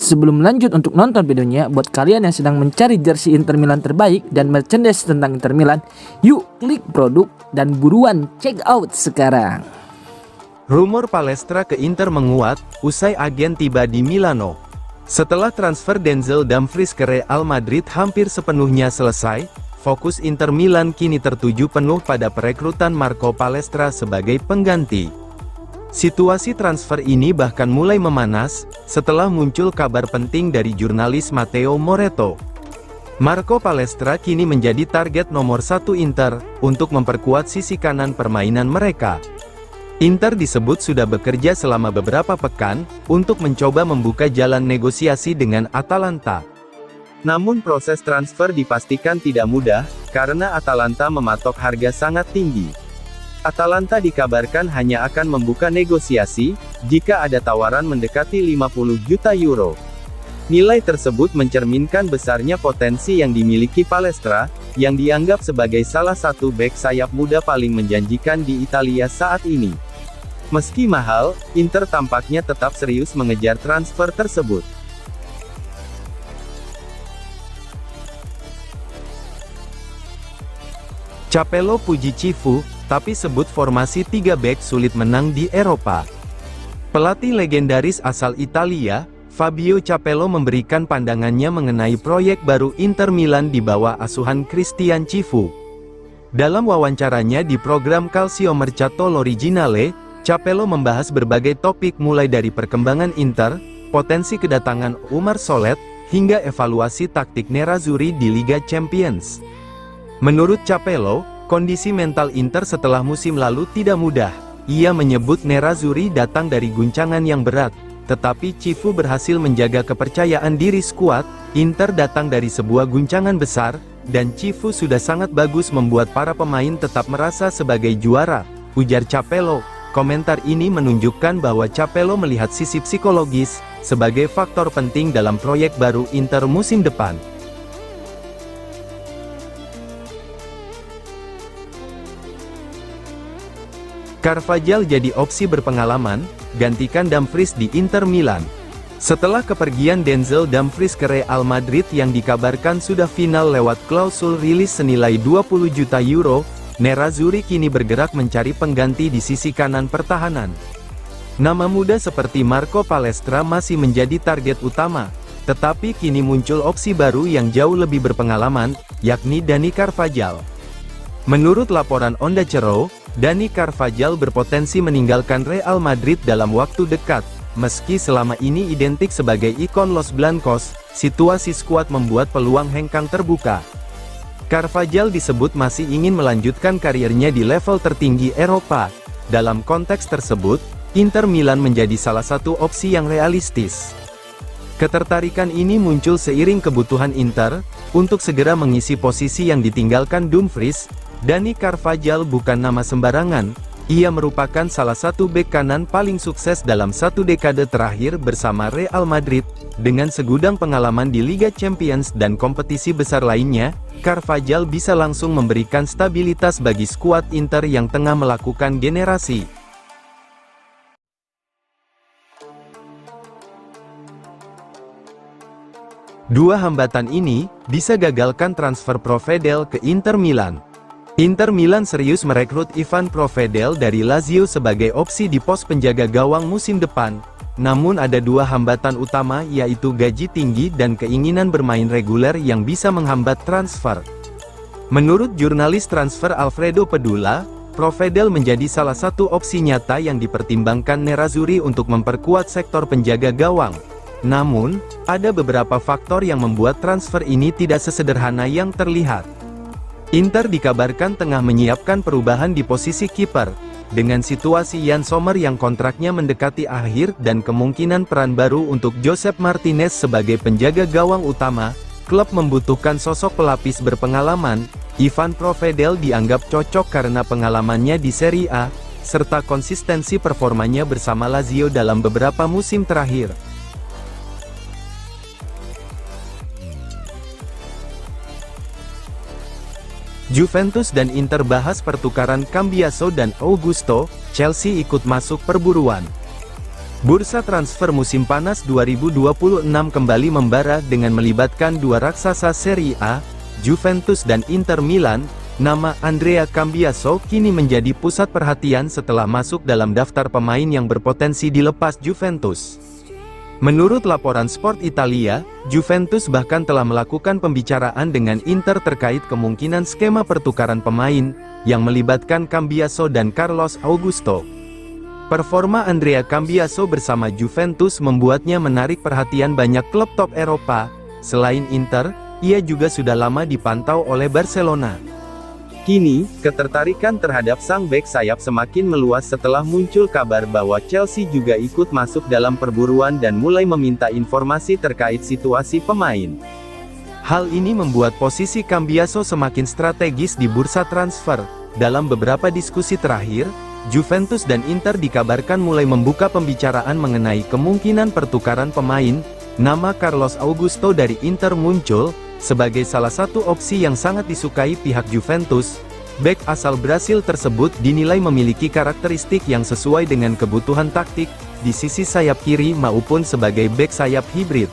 Sebelum lanjut untuk nonton videonya, buat kalian yang sedang mencari jersey Inter Milan terbaik dan merchandise tentang Inter Milan, yuk klik produk dan buruan check out sekarang. Rumor Palestra ke Inter menguat, usai agen tiba di Milano. Setelah transfer Denzel Dumfries ke Real Madrid hampir sepenuhnya selesai, fokus Inter Milan kini tertuju penuh pada perekrutan Marco Palestra sebagai pengganti. Situasi transfer ini bahkan mulai memanas, setelah muncul kabar penting dari jurnalis Matteo Moretto. Marco Palestra kini menjadi target nomor 1 Inter, untuk memperkuat sisi kanan permainan mereka. Inter disebut sudah bekerja selama beberapa pekan, untuk mencoba membuka jalan negosiasi dengan Atalanta. Namun proses transfer dipastikan tidak mudah, karena Atalanta mematok harga sangat tinggi. Atalanta dikabarkan hanya akan membuka negosiasi, jika ada tawaran mendekati 50 juta euro. Nilai tersebut mencerminkan besarnya potensi yang dimiliki Palestra, yang dianggap sebagai salah satu bek sayap muda paling menjanjikan di Italia saat ini. Meski mahal, Inter tampaknya tetap serius mengejar transfer tersebut. Capello puji Cifu, tapi sebut formasi 3 bek sulit menang di Eropa. Pelatih legendaris asal Italia, Fabio Capello memberikan pandangannya mengenai proyek baru Inter Milan di bawah asuhan Christian Cifu. Dalam wawancaranya di program Calciomercato L'Originale, Capello membahas berbagai topik mulai dari perkembangan Inter, potensi kedatangan Umar Solet, hingga evaluasi taktik Nerazzurri di Liga Champions. Menurut Capello, kondisi mental Inter setelah musim lalu tidak mudah. Ia menyebut Nerazzurri datang dari guncangan yang berat, tetapi Cifu berhasil menjaga kepercayaan diri skuad. Inter datang dari sebuah guncangan besar, dan Cifu sudah sangat bagus membuat para pemain tetap merasa sebagai juara, ujar Capello. Komentar ini menunjukkan bahwa Capello melihat sisi psikologis sebagai faktor penting dalam proyek baru Inter musim depan. Carvajal jadi opsi berpengalaman, gantikan Dumfries di Inter Milan. Setelah kepergian Denzel Dumfries ke Real Madrid yang dikabarkan sudah final lewat klausul rilis senilai 20 juta euro, Nerazzurri kini bergerak mencari pengganti di sisi kanan pertahanan. Nama muda seperti Marco Palestra masih menjadi target utama, tetapi kini muncul opsi baru yang jauh lebih berpengalaman, yakni Dani Carvajal. Menurut laporan Onda Cero, Dani Carvajal berpotensi meninggalkan Real Madrid dalam waktu dekat. Meski selama ini identik sebagai ikon Los Blancos, situasi skuad membuat peluang hengkang terbuka. Carvajal disebut masih ingin melanjutkan karirnya di level tertinggi Eropa. Dalam konteks tersebut, Inter Milan menjadi salah satu opsi yang realistis. Ketertarikan ini muncul seiring kebutuhan Inter untuk segera mengisi posisi yang ditinggalkan Dumfries. Dani Carvajal bukan nama sembarangan, ia merupakan salah satu bek kanan paling sukses dalam 1 dekade terakhir bersama Real Madrid. Dengan segudang pengalaman di Liga Champions dan kompetisi besar lainnya, Carvajal bisa langsung memberikan stabilitas bagi skuad Inter yang tengah melakukan generasi. Dua hambatan ini bisa gagalkan transfer Provedel ke Inter Milan. Inter Milan serius merekrut Ivan Provedel dari Lazio sebagai opsi di pos penjaga gawang musim depan. Namun ada dua hambatan utama, yaitu gaji tinggi dan keinginan bermain reguler yang bisa menghambat transfer. Menurut jurnalis transfer Alfredo Pedula, Provedel menjadi salah satu opsi nyata yang dipertimbangkan Nerazzurri untuk memperkuat sektor penjaga gawang. Namun, ada beberapa faktor yang membuat transfer ini tidak sesederhana yang terlihat. Inter dikabarkan tengah menyiapkan perubahan di posisi kiper. Dengan situasi Yann Sommer yang kontraknya mendekati akhir dan kemungkinan peran baru untuk Josep Martinez sebagai penjaga gawang utama, klub membutuhkan sosok pelapis berpengalaman. Ivan Provedel dianggap cocok karena pengalamannya di Serie A, serta konsistensi performanya bersama Lazio dalam beberapa musim terakhir. Juventus dan Inter bahas pertukaran Cambiaso dan Augusto, Chelsea ikut masuk perburuan. Bursa transfer musim panas 2026 kembali membara dengan melibatkan dua raksasa Serie A, Juventus dan Inter Milan. Nama Andrea Cambiaso kini menjadi pusat perhatian setelah masuk dalam daftar pemain yang berpotensi dilepas Juventus. Menurut laporan Sport Italia, Juventus bahkan telah melakukan pembicaraan dengan Inter terkait kemungkinan skema pertukaran pemain, yang melibatkan Cambiaso dan Carlos Augusto. Performa Andrea Cambiaso bersama Juventus membuatnya menarik perhatian banyak klub top Eropa. Selain Inter, ia juga sudah lama dipantau oleh Barcelona. Kini, ketertarikan terhadap sang bek sayap semakin meluas setelah muncul kabar bahwa Chelsea juga ikut masuk dalam perburuan dan mulai meminta informasi terkait situasi pemain. Hal ini membuat posisi Cambiaso semakin strategis di bursa transfer. Dalam beberapa diskusi terakhir, Juventus dan Inter dikabarkan mulai membuka pembicaraan mengenai kemungkinan pertukaran pemain. Nama Carlos Augusto dari Inter muncul sebagai salah satu opsi yang sangat disukai pihak Juventus. Bek asal Brasil tersebut dinilai memiliki karakteristik yang sesuai dengan kebutuhan taktik di sisi sayap kiri maupun sebagai bek sayap hibrid.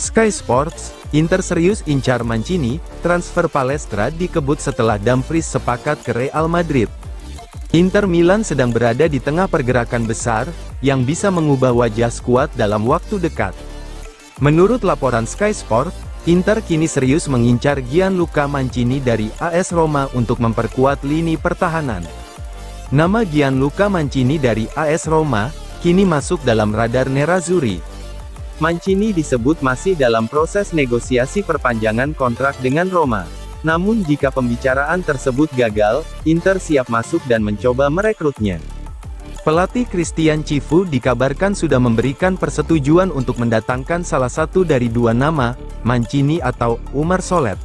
Sky Sports, Inter serius incar Mancini, transfer Palestra dikebut setelah Dumfries sepakat ke Real Madrid. Inter Milan sedang berada di tengah pergerakan besar, yang bisa mengubah wajah skuad dalam waktu dekat. Menurut laporan Sky Sport, Inter kini serius mengincar Gianluca Mancini dari AS Roma untuk memperkuat lini pertahanan. Nama Gianluca Mancini dari AS Roma, kini masuk dalam radar Nerazzurri. Mancini disebut masih dalam proses negosiasi perpanjangan kontrak dengan Roma. Namun jika pembicaraan tersebut gagal, Inter siap masuk dan mencoba merekrutnya. Pelatih Christian Cifu dikabarkan sudah memberikan persetujuan untuk mendatangkan salah satu dari dua nama, Mancini atau Umar Solet.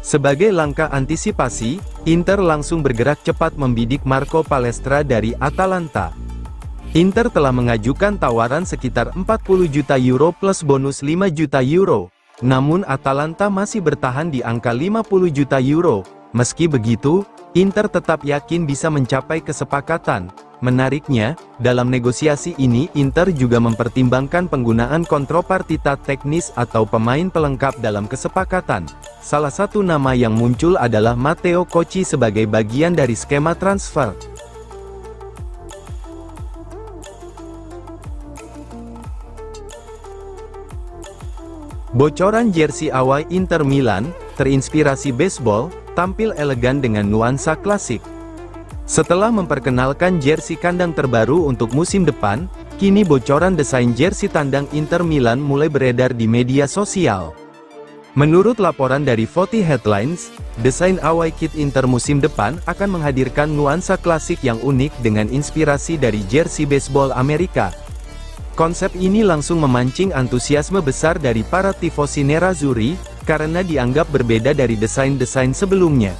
Sebagai langkah antisipasi, Inter langsung bergerak cepat membidik Marco Palestra dari Atalanta. Inter telah mengajukan tawaran sekitar 40 juta euro plus bonus 5 juta euro. Namun Atalanta masih bertahan di angka 50 juta euro. Meski begitu, Inter tetap yakin bisa mencapai kesepakatan. Menariknya, dalam negosiasi ini Inter juga mempertimbangkan penggunaan kontropartita teknis atau pemain pelengkap dalam kesepakatan. Salah satu nama yang muncul adalah Matteo Cocci sebagai bagian dari skema transfer. Bocoran jersey awal Inter Milan, terinspirasi baseball, tampil elegan dengan nuansa klasik. Setelah memperkenalkan jersey kandang terbaru untuk musim depan, kini bocoran desain jersey tandang Inter Milan mulai beredar di media sosial. Menurut laporan dari Foti Headlines, desain away kit Inter musim depan akan menghadirkan nuansa klasik yang unik dengan inspirasi dari jersey baseball Amerika. Konsep ini langsung memancing antusiasme besar dari para tifosi Nerazzurri, karena dianggap berbeda dari desain-desain sebelumnya.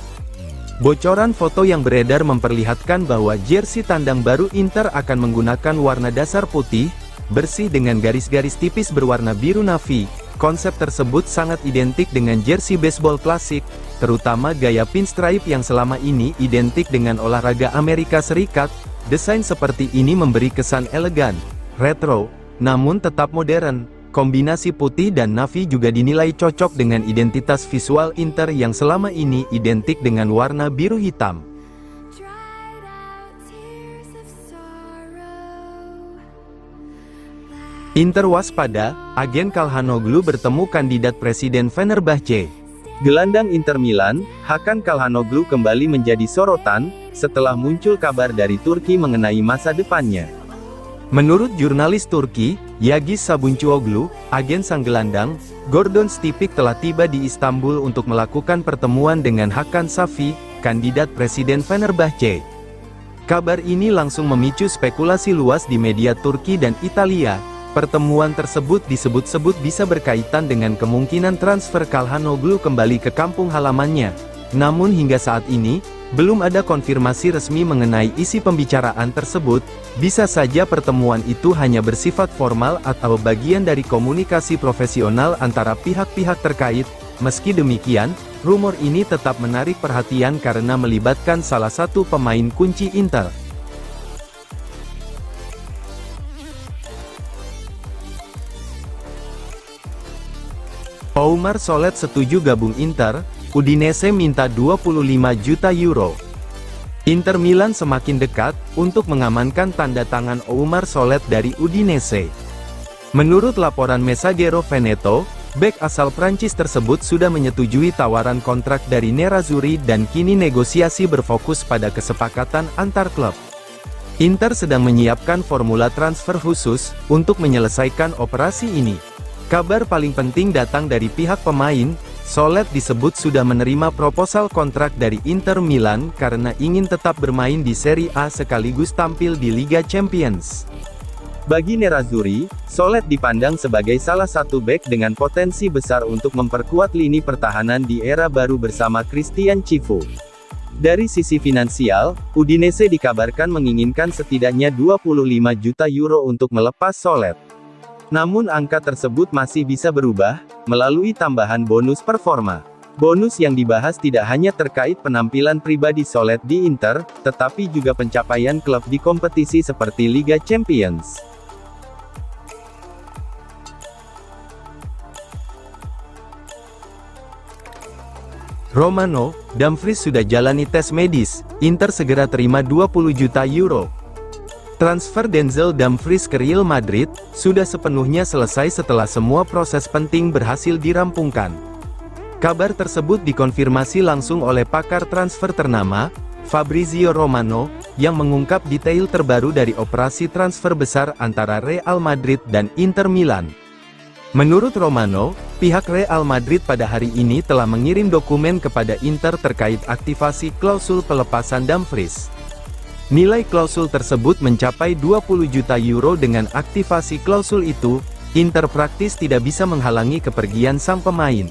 Bocoran foto yang beredar memperlihatkan bahwa jersey tandang baru Inter akan menggunakan warna dasar putih, bersih dengan garis-garis tipis berwarna biru navy. Konsep tersebut sangat identik dengan jersey baseball klasik, terutama gaya pinstripe yang selama ini identik dengan olahraga Amerika Serikat. Desain seperti ini memberi kesan elegan, retro, namun tetap modern. Kombinasi putih dan navy juga dinilai cocok dengan identitas visual Inter yang selama ini identik dengan warna biru hitam. Inter waspada, agen Calhanoglu bertemu kandidat Presiden Fenerbahce. Gelandang Inter Milan, Hakan Calhanoglu kembali menjadi sorotan, setelah muncul kabar dari Turki mengenai masa depannya. Menurut jurnalis Turki, Yagis Sabuncuoglu, agen sang gelandang, Gordon Stipik telah tiba di Istanbul untuk melakukan pertemuan dengan Hakan Safi, kandidat Presiden Fenerbahce. Kabar ini langsung memicu spekulasi luas di media Turki dan Italia. Pertemuan tersebut disebut-sebut bisa berkaitan dengan kemungkinan transfer Calhanoglu kembali ke kampung halamannya. Namun hingga saat ini, belum ada konfirmasi resmi mengenai isi pembicaraan tersebut. Bisa saja pertemuan itu hanya bersifat formal atau bagian dari komunikasi profesional antara pihak-pihak terkait. Meski demikian, rumor ini tetap menarik perhatian karena melibatkan salah satu pemain kunci Inter. Oumar Solet setuju gabung Inter, Udinese minta 25 juta euro. Inter Milan semakin dekat untuk mengamankan tanda tangan Oumar Solet dari Udinese. Menurut laporan Messaggero Veneto, bek asal Prancis tersebut sudah menyetujui tawaran kontrak dari Nerazzurri dan kini negosiasi berfokus pada kesepakatan antar klub. Inter sedang menyiapkan formula transfer khusus untuk menyelesaikan operasi ini. Kabar paling penting datang dari pihak pemain. Solet disebut sudah menerima proposal kontrak dari Inter Milan karena ingin tetap bermain di Serie A sekaligus tampil di Liga Champions. Bagi Nerazzurri, Solet dipandang sebagai salah satu bek dengan potensi besar untuk memperkuat lini pertahanan di era baru bersama Christian Cifu. Dari sisi finansial, Udinese dikabarkan menginginkan setidaknya 25 juta euro untuk melepas Solet. Namun angka tersebut masih bisa berubah, melalui tambahan bonus performa. Bonus yang dibahas tidak hanya terkait penampilan pribadi Solet di Inter, tetapi juga pencapaian klub di kompetisi seperti Liga Champions. Romano, Dumfries sudah jalani tes medis, Inter segera terima 20 juta euro. Transfer Denzel Dumfries ke Real Madrid sudah sepenuhnya selesai setelah semua proses penting berhasil dirampungkan. Kabar tersebut dikonfirmasi langsung oleh pakar transfer ternama, Fabrizio Romano, yang mengungkap detail terbaru dari operasi transfer besar antara Real Madrid dan Inter Milan. Menurut Romano, pihak Real Madrid pada hari ini telah mengirim dokumen kepada Inter terkait aktivasi klausul pelepasan Dumfries. Nilai klausul tersebut mencapai 20 juta euro. Dengan aktivasi klausul itu, Inter praktis tidak bisa menghalangi kepergian sang pemain.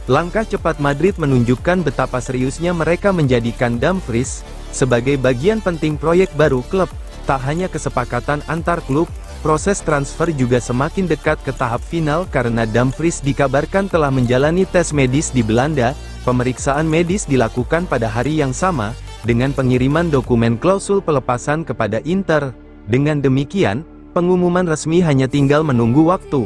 Langkah cepat Madrid menunjukkan betapa seriusnya mereka menjadikan Dumfries sebagai bagian penting proyek baru klub. Tak hanya kesepakatan antar klub, proses transfer juga semakin dekat ke tahap final karena Dumfries dikabarkan telah menjalani tes medis di Belanda. Pemeriksaan medis dilakukan pada hari yang sama, dengan pengiriman dokumen klausul pelepasan kepada Inter. Dengan demikian, pengumuman resmi hanya tinggal menunggu waktu.